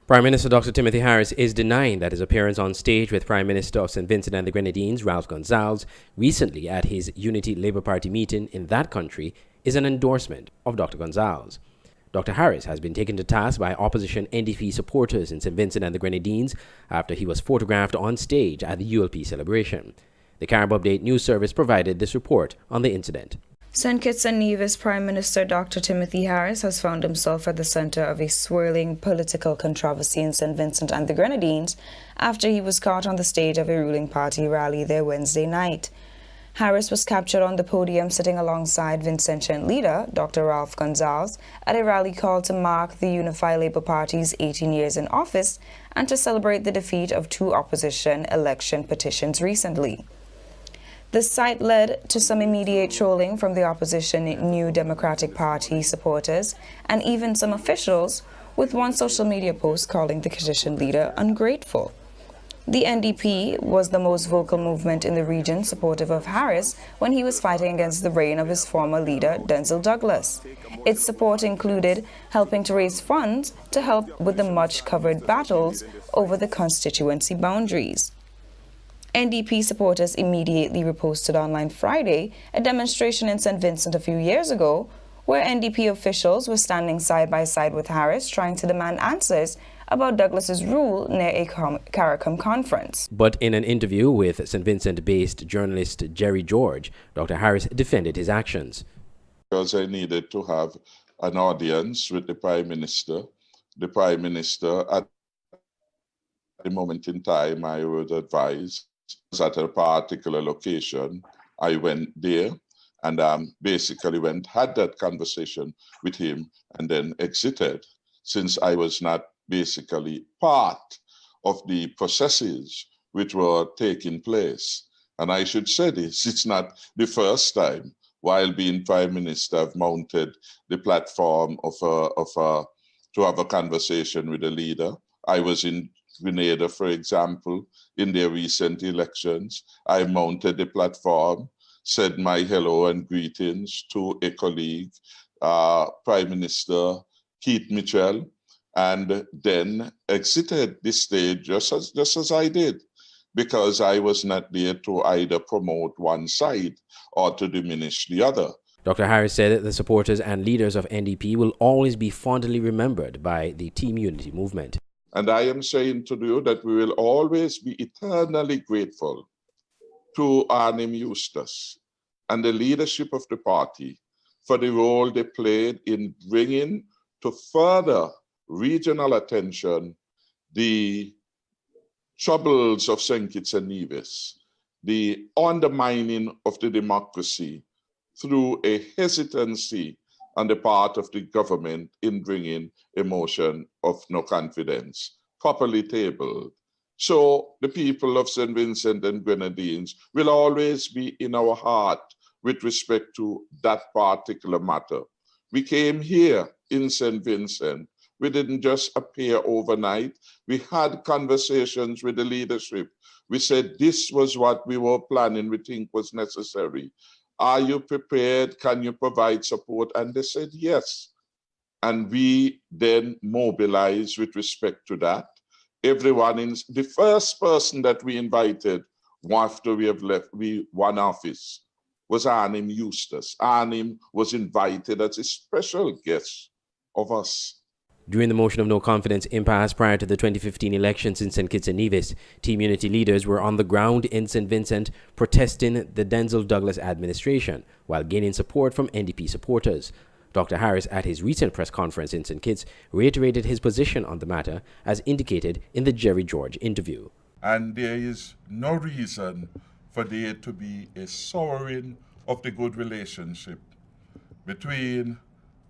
Prime Minister Dr. Timothy Harris is denying that his appearance on stage with Prime Minister of St. Vincent and the Grenadines, Ralph Gonsalves, recently at his Unity Labour Party meeting in that country is an endorsement of Dr. Gonsalves. Dr. Harris has been taken to task by opposition NDP supporters in St. Vincent and the Grenadines after he was photographed on stage at the ULP celebration. The Carib Update News Service provided this report on the incident. St. Kitts and Nevis Prime Minister Dr. Timothy Harris has found himself at the center of a swirling political controversy in St. Vincent and the Grenadines after he was caught on the stage of a ruling party rally there Wednesday night. Harris was captured on the podium sitting alongside Vincentian leader Dr. Ralph Gonsalves at a rally called to mark the Unified Labour Party's 18 years in office and to celebrate the defeat of two opposition election petitions recently. The sight led to some immediate trolling from the opposition New Democratic Party supporters and even some officials, with one social media post calling the petition leader ungrateful. The NDP was the most vocal movement in the region supportive of Harris when he was fighting against the reign of his former leader, Denzil Douglas. Its support included helping to raise funds to help with the much-covered battles over the constituency boundaries. NDP supporters immediately reposted online Friday a demonstration in St. Vincent a few years ago where NDP officials were standing side by side with Harris trying to demand answers about Douglas's rule near a CARICOM conference. But in an interview with St. Vincent-based journalist Jerry George, Dr. Harris defended his actions. Because I needed to have an audience with the Prime Minister. The Prime Minister, at the moment in time, I was advised, was at a particular location. I went there and basically had that conversation with him and then exited, since I was not basically part of the processes which were taking place. And I should say this, it's not the first time while being Prime Minister I've mounted the platform to have a conversation with a leader. I was in Grenada, for example, in their recent elections. I mounted the platform, said my hello and greetings to a colleague, Prime Minister Keith Mitchell, and then exited the stage just as I did, because I was not there to either promote one side or to diminish the other. Dr. Harris said that the supporters and leaders of NDP will always be fondly remembered by the Team Unity movement. And I am saying to you that we will always be eternally grateful to Arnim Eustace and the leadership of the party for the role they played in bringing to further regional attention the troubles of St. Kitts and Nevis, the undermining of the democracy through a hesitancy on the part of the government in bringing a motion of no confidence properly tabled. So the people of St. Vincent and Grenadines will always be in our heart with respect to that particular matter. We came here in St. Vincent. We didn't just appear overnight. We had conversations with the leadership. We said this was what we were planning, we think was necessary. Are you prepared? Can you provide support? And they said yes. And we then mobilized with respect to that. Everyone in the first person that we invited after we have left one office was Arnim Eustace. Arnim was invited as a special guest of us. During the motion of no confidence impasse prior to the 2015 elections in St. Kitts and Nevis, Team Unity leaders were on the ground in St. Vincent protesting the Denzil Douglas administration while gaining support from NDP supporters. Dr. Harris, at his recent press conference in St. Kitts, reiterated his position on the matter as indicated in the Jerry George interview. And there is no reason for there to be a souring of the good relationship between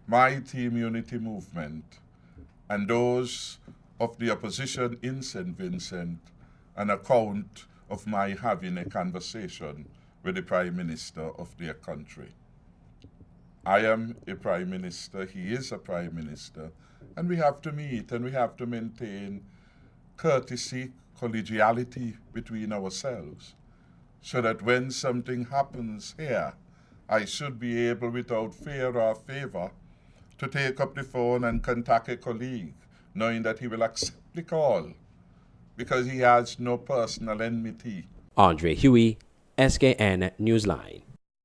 my Team Unity movement and those of the opposition in St. Vincent on account of my having a conversation with the Prime Minister of their country. I am a Prime Minister, he is a Prime Minister, and we have to meet and we have to maintain courtesy, collegiality between ourselves, so that when something happens here, I should be able, without fear or favor, to take up the phone and contact a colleague knowing that he will accept the call because he has no personal enmity. Andre Huey, SKN Newsline.